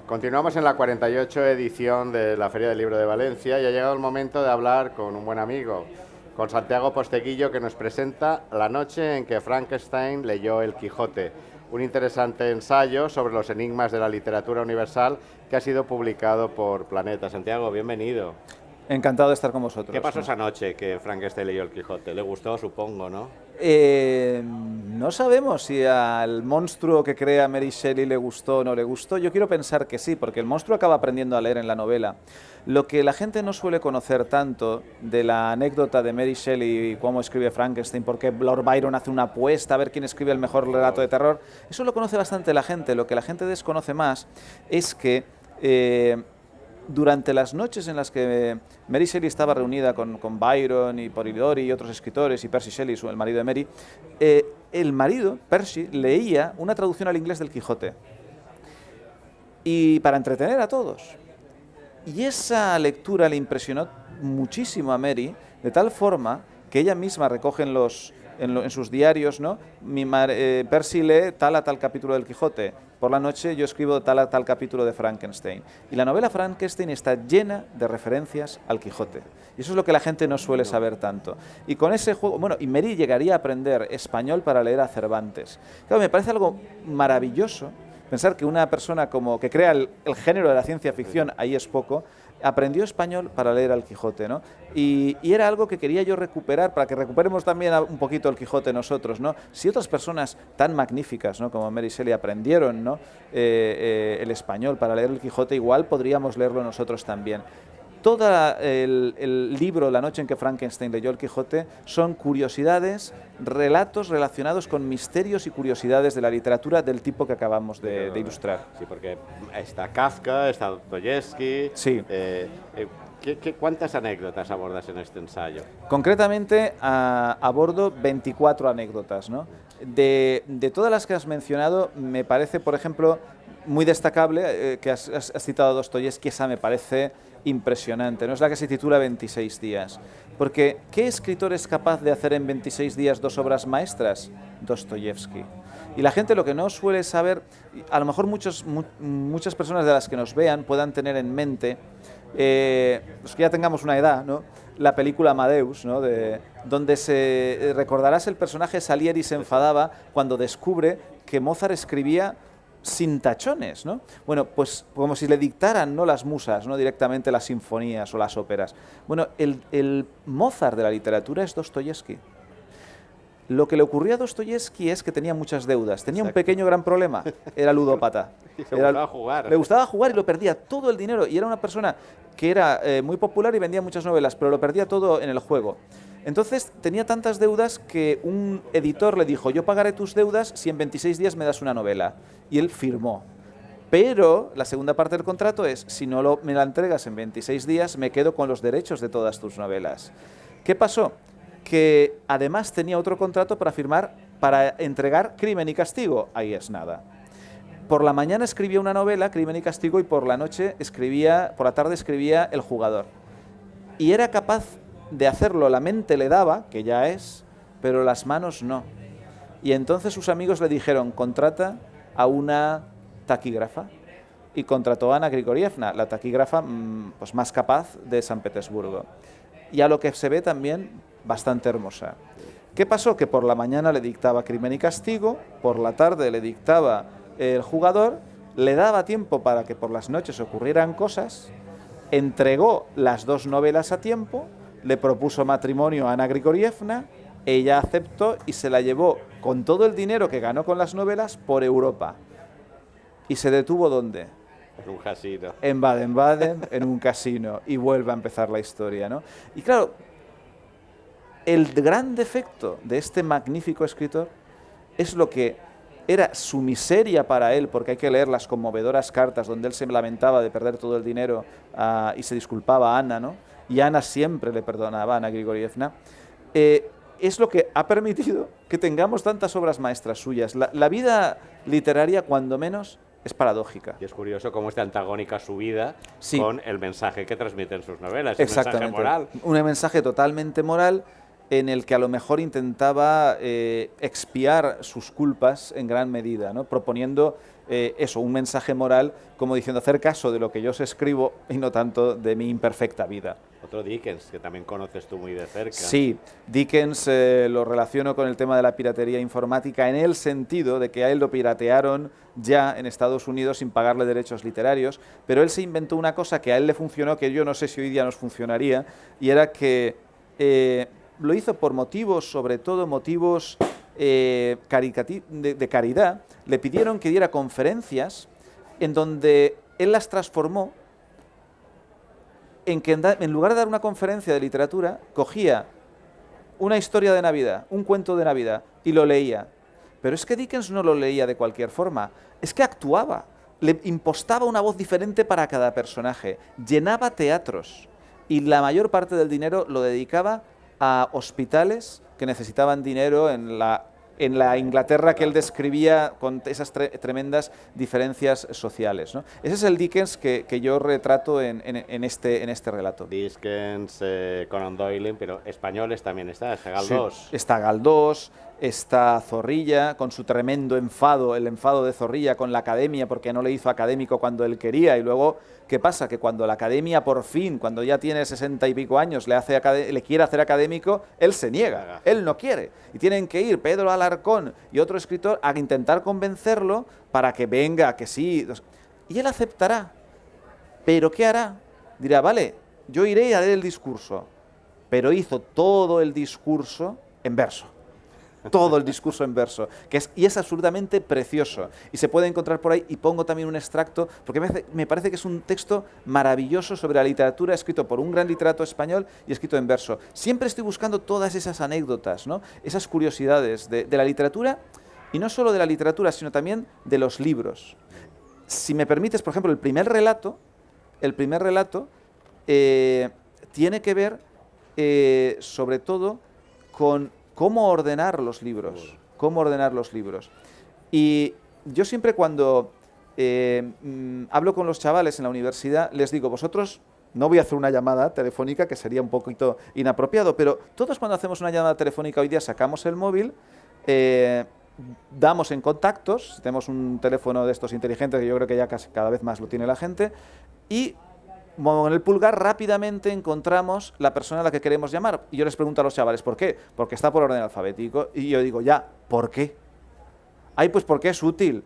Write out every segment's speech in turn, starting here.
Continuamos en la 48 edición de la Feria del Libro de Valencia y ha llegado el momento de hablar con un buen amigo, con Santiago Posteguillo, que nos presenta La noche en que Frankenstein leyó El Quijote, un interesante ensayo sobre los enigmas de la literatura universal que ha sido publicado por Planeta. Santiago, bienvenido. Encantado de estar con vosotros. ¿Qué pasó esa noche que Frankenstein leyó El Quijote? ¿Le gustó, supongo, no? No sabemos si al monstruo que crea Mary Shelley le gustó o no le gustó. Yo quiero pensar que sí, porque el monstruo acaba aprendiendo a leer en la novela. Lo que la gente no suele conocer tanto de la anécdota de Mary Shelley y cómo escribe Frankenstein, porque Lord Byron hace una apuesta a ver quién escribe el mejor relato de terror, eso lo conoce bastante la gente. Lo que la gente desconoce más es que durante las noches en las que Mary Shelley estaba reunida con Byron y Polidori y otros escritores, y Percy Shelley, el marido de Mary, el marido, Percy, leía una traducción al inglés del Quijote, y para entretener a todos. Y esa lectura le impresionó muchísimo a Mary, de tal forma que ella misma recoge en sus diarios, ¿no? Percy lee tal a tal capítulo del Quijote, por la noche yo escribo tal a tal capítulo de Frankenstein. Y la novela Frankenstein está llena de referencias al Quijote. Y eso es lo que la gente no suele saber tanto. Y con ese juego, bueno, y Mary llegaría a aprender español para leer a Cervantes. Claro, me parece algo maravilloso pensar que una persona como que crea el género de la ciencia ficción, ahí es poco, aprendió español para leer al Quijote, ¿no? Y era algo que quería yo recuperar, para que recuperemos también un poquito el Quijote nosotros, ¿no? Si otras personas tan magníficas, ¿no?, como Mary Shelley aprendieron, ¿no?, el español para leer el Quijote, igual podríamos leerlo nosotros también. Todo el libro, La noche en que Frankenstein leyó el Quijote, son curiosidades, relatos relacionados con misterios y curiosidades de la literatura del tipo que acabamos de ilustrar. Sí, porque está Kafka, está Dostoyevsky. Sí. ¿Cuántas anécdotas abordas en este ensayo? Concretamente abordo 24 anécdotas, ¿no? De todas las que has mencionado, me parece, por ejemplo, muy destacable, que has citado a Dostoyevsky, esa me parece impresionante, ¿no? Es la que se titula 26 días. Porque, ¿qué escritor es capaz de hacer en 26 días 2 obras maestras? Dostoyevsky. Y la gente lo que no suele saber, a lo mejor muchas personas de las que nos vean puedan tener en mente, los que ya tengamos una edad, ¿no?, la película Amadeus, ¿no?, donde recordarás el personaje Salieri se enfadaba cuando descubre que Mozart escribía sin tachones, ¿no? Bueno, pues como si le dictaran, ¿no?, las musas, ¿no?, directamente las sinfonías o las óperas. Bueno, el Mozart de la literatura es Dostoyevsky. Lo que le ocurrió a Dostoyevsky es que tenía muchas deudas. Tenía un pequeño gran problema, era ludópata. Le gustaba jugar. Le gustaba jugar y lo perdía todo el dinero. Y era una persona que era muy popular y vendía muchas novelas, pero lo perdía todo en el juego. Entonces tenía tantas deudas que un editor le dijo: yo pagaré tus deudas si en 26 días me das una novela. Y él firmó. Pero la segunda parte del contrato es: si no me la entregas en 26 días, me quedo con los derechos de todas tus novelas. ¿Qué pasó? Que además tenía otro contrato para firmar para entregar Crimen y Castigo. Ahí es nada. Por la mañana escribía una novela, Crimen y Castigo, y por la tarde escribía El Jugador. Y era capaz de hacerlo, la mente le daba, que ya es, pero las manos no. Y entonces sus amigos le dijeron: contrata a una taquígrafa. Y contrató a Ana Grigorievna, la taquígrafa pues más capaz de San Petersburgo. Y a lo que se ve también bastante hermosa. ¿Qué pasó? Que por la mañana le dictaba Crimen y Castigo, por la tarde le dictaba El Jugador, le daba tiempo para que por las noches ocurrieran cosas, entregó las 2 novelas a tiempo, le propuso matrimonio a Ana Grigorievna, ella aceptó y se la llevó con todo el dinero que ganó con las novelas por Europa. ¿Y se detuvo dónde? En un casino. En Baden-Baden, en un casino, y vuelve a empezar la historia, ¿no? Y claro, el gran defecto de este magnífico escritor es lo que era su miseria para él, porque hay que leer las conmovedoras cartas donde él se lamentaba de perder todo el dinero y se disculpaba a Ana, ¿no? Y Ana siempre le perdonaba, Ana Grigorievna. Es lo que ha permitido que tengamos tantas obras maestras suyas. La vida literaria, cuando menos, es paradójica. Y es curioso cómo está antagónica su vida sí. con el mensaje que transmiten sus novelas. Exactamente. Un mensaje moral. Un mensaje totalmente moral, en el que a lo mejor intentaba expiar sus culpas en gran medida, ¿no?, proponiendo eso, un mensaje moral, como diciendo hacer caso de lo que yo os escribo y no tanto de mi imperfecta vida. Otro Dickens, que también conoces tú muy de cerca. Sí, Dickens lo relaciono con el tema de la piratería informática en el sentido de que a él lo piratearon ya en Estados Unidos sin pagarle derechos literarios, pero él se inventó una cosa que a él le funcionó, que yo no sé si hoy día nos funcionaría, y era que lo hizo por motivos, sobre todo motivos de caridad. Le pidieron que diera conferencias en donde él las transformó en que en lugar de dar una conferencia de literatura, cogía una historia de Navidad, un cuento de Navidad, y lo leía. Pero es que Dickens no lo leía de cualquier forma, es que actuaba, le impostaba una voz diferente para cada personaje, llenaba teatros, y la mayor parte del dinero lo dedicaba a hospitales que necesitaban dinero en la Inglaterra que él describía con esas tremendas diferencias sociales, ¿no? Ese es el Dickens que yo retrato en este relato. Dickens, Conan Doyle, pero españoles también está Galdós. Sí, está Galdós, está Zorrilla, con su tremendo enfado, el enfado de Zorrilla con la academia, porque no le hizo académico cuando él quería, y luego, ¿qué pasa? Que cuando la academia por fin, cuando ya tiene 60 y pico años, le quiere hacer académico, él se niega, él no quiere. Y tienen que ir Pedro Alarcón y otro escritor a intentar convencerlo para que venga, que sí. Y él aceptará. ¿Pero qué hará? Dirá, vale, yo iré a leer el discurso. Pero hizo todo el discurso en verso. Todo el discurso en verso, y es absolutamente precioso, y se puede encontrar por ahí, y pongo también un extracto, porque me parece que es un texto maravilloso sobre la literatura, escrito por un gran literato español y escrito en verso. Siempre estoy buscando todas esas anécdotas, ¿no? Esas curiosidades de la literatura, y no solo de la literatura, sino también de los libros. Si me permites, por ejemplo, el primer relato tiene que ver sobre todo con cómo ordenar los libros, Y yo siempre cuando hablo con los chavales en la universidad, les digo, vosotros, no voy a hacer una llamada telefónica, que sería un poquito inapropiado, pero todos cuando hacemos una llamada telefónica hoy día sacamos el móvil, damos en contactos, tenemos un teléfono de estos inteligentes, que yo creo que ya cada vez más lo tiene la gente, y con el pulgar rápidamente encontramos la persona a la que queremos llamar. Y yo les pregunto a los chavales, ¿por qué? Porque está por orden alfabético. Y yo digo, ya, ¿por qué? Ay, pues porque es útil.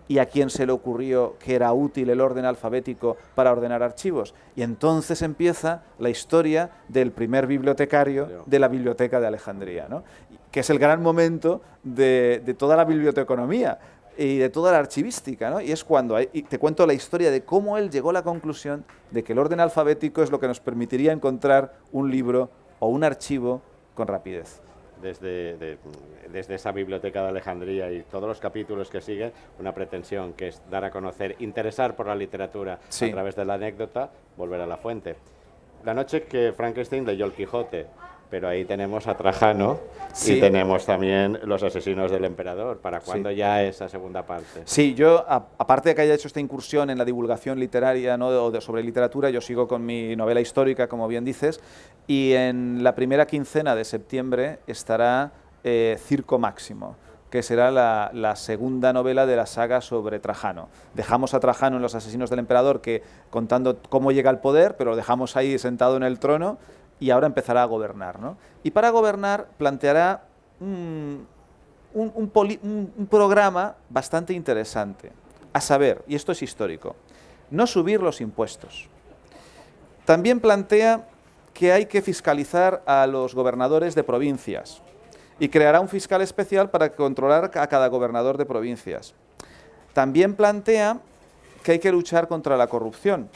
¿Y a quién se le ocurrió que era útil el orden alfabético para ordenar archivos? Y entonces empieza la historia del primer bibliotecario de la Biblioteca de Alejandría, ¿no? Que es el gran momento de toda la biblioteconomía y de toda la archivística, ¿no? Y es cuando te cuento la historia de cómo él llegó a la conclusión de que el orden alfabético es lo que nos permitiría encontrar un libro o un archivo con rapidez. Desde esa biblioteca de Alejandría y todos los capítulos que siguen, una pretensión que es dar a conocer, interesar por la literatura a través de la anécdota, volver a la fuente. La noche que Frankenstein leyó el Quijote, pero ahí tenemos a Trajano y tenemos también Los asesinos del emperador. ¿Para cuándo ya esa segunda parte? Sí, yo, aparte de que haya hecho esta incursión en la divulgación literaria, ¿no? sobre literatura, yo sigo con mi novela histórica, como bien dices, y en la primera quincena de septiembre estará Circo Máximo, que será la segunda novela de la saga sobre Trajano. Dejamos a Trajano en Los asesinos del emperador, contando cómo llega al poder, pero lo dejamos ahí sentado en el trono, y ahora empezará a gobernar, ¿no? Y para gobernar planteará un programa bastante interesante, a saber, y esto es histórico, no subir los impuestos. También plantea que hay que fiscalizar a los gobernadores de provincias y creará un fiscal especial para controlar a cada gobernador de provincias. También plantea que hay que luchar contra la corrupción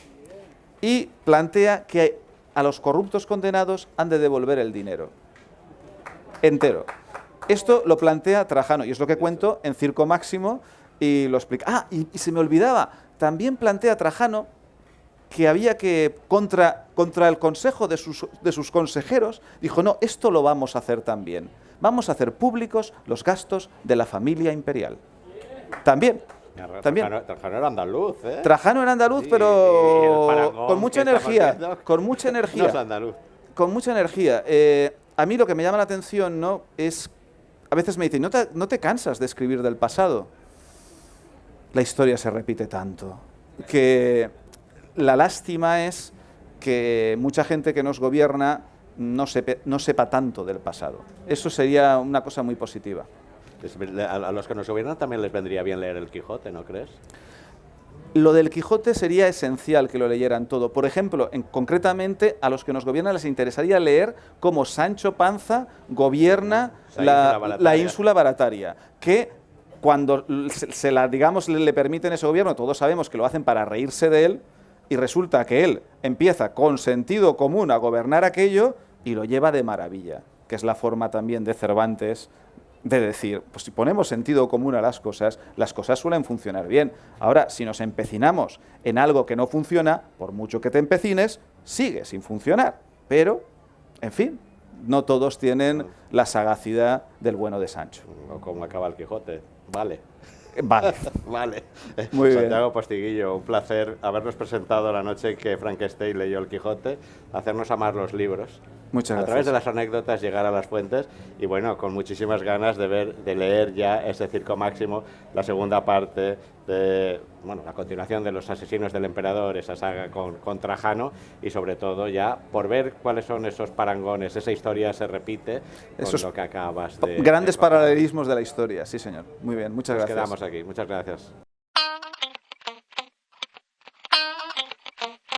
y plantea que a los corruptos condenados han de devolver el dinero entero. Esto lo plantea Trajano y es lo que cuento en Circo Máximo y lo explica. Ah, y se me olvidaba, también plantea Trajano que había que, contra el consejo de sus consejeros, dijo, no, esto lo vamos a hacer también. Vamos a hacer públicos los gastos de la familia imperial. También. Trajano era andaluz, ¿eh? Trajano era andaluz, sí, pero con mucha energía. Con mucha energía. No es andaluz. Con mucha energía. A mí lo que me llama la atención, ¿no?, es, a veces me dicen, ¿no te cansas de escribir del pasado? la historia se repite tanto, que la lástima es que mucha gente que nos gobierna no sepa tanto del pasado. Eso sería una cosa muy positiva. A los que nos gobiernan también les vendría bien leer el Quijote, ¿no crees? Lo del Quijote sería esencial que lo leyeran todo. Por ejemplo, concretamente a los que nos gobiernan les interesaría leer cómo Sancho Panza gobierna la ínsula Barataria, que cuando digamos, le permiten ese gobierno, todos sabemos que lo hacen para reírse de él, y resulta que él empieza con sentido común a gobernar aquello y lo lleva de maravilla, que es la forma también de Cervantes de decir, pues si ponemos sentido común a las cosas suelen funcionar bien. Ahora, si nos empecinamos en algo que no funciona, por mucho que te empecines, sigue sin funcionar. Pero, en fin, no todos tienen la sagacidad del bueno de Sancho. O como acaba el Quijote. Vale. Vale. Vale. Muy bien. Santiago Postiguillo, un placer habernos presentado la noche en que Frankenstein leyó el Quijote, hacernos amar los libros. Muchas gracias. A través de las anécdotas llegar a las fuentes y bueno, con muchísimas ganas de leer ya ese Circo Máximo, la segunda parte de, bueno, la continuación de Los asesinos del emperador, esa saga con Trajano y sobre todo ya por ver cuáles son esos parangones, esa historia se repite con lo que acabas de... Grandes paralelismos de la historia, sí señor. Muy bien, muchas gracias. Nos quedamos aquí, muchas gracias.